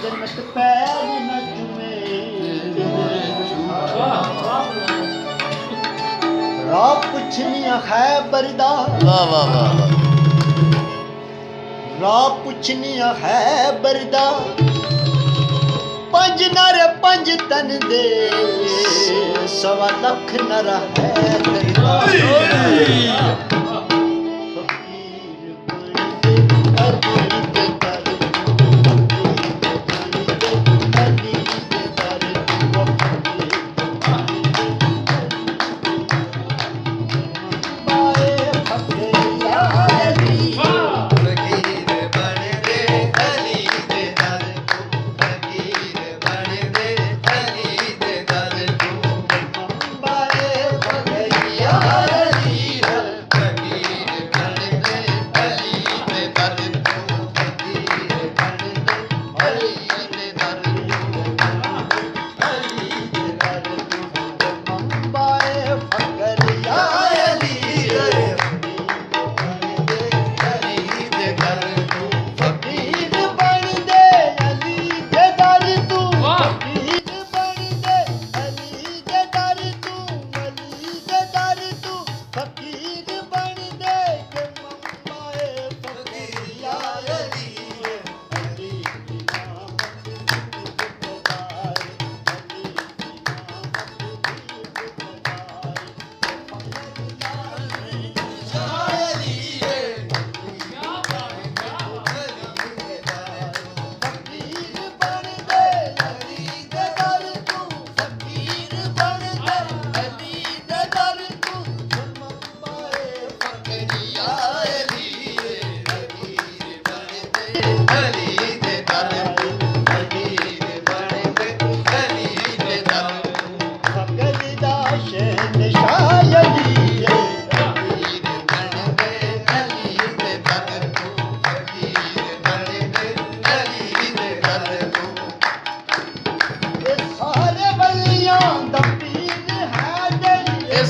जन्नत पैर न चुमे राह पुछनिया खैबर दा वाह वाह वाह राह पुछनिया खैबर दा पंज नर पंज तन दे सवा लख नर है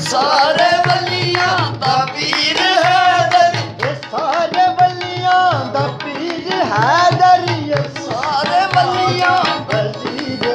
सारे वलियां दा पीर हैदर सारे वलियां दा पीर हैदर सारे वलियां वजीर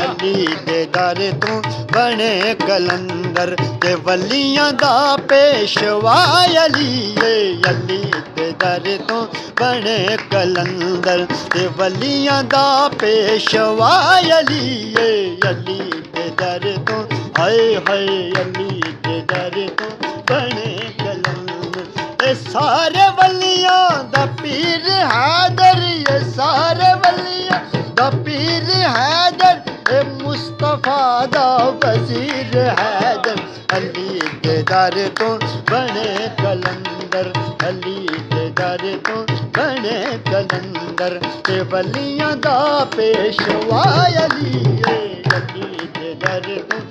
अली दे दर तू बने कलंदर ते वलियां दा पेशवा अली दे दर तू बने कलंदर ते वलियां दा पेशवा अली दे दर तू हाय हाय अली दे दर तू बने कलंदर ए सारे वलियां दा पीर हैदर ये सारे वलियां दा पीर हैदर ए मुस्तफा दा वजीर हैदर अली दे दर तू बने कलंदर अली दे दर तू बने कलंदर ते वलियां दा पेशवा अली दे दर तू